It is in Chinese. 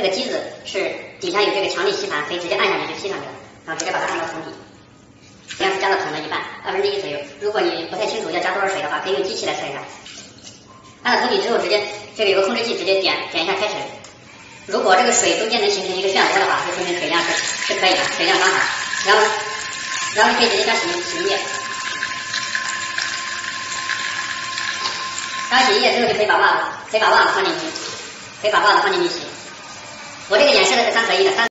这个机子是底下有这个强力吸盘，可以直接按下去就吸上去了，然后直接把它按到桶底。这样是加到桶的一半，1/2左右。如果你不太清楚要加多少水的话，可以用机器来测一下。按到桶底之后，直接这里有个控制器，直接点一下开始。如果这个水中间能形成一个漩涡的话，就说明水量是可以的，水量刚好。然后你可以直接将洗衣液。刚洗衣液之后就可以把袜子放进去，洗。我这个演示的是3合1的。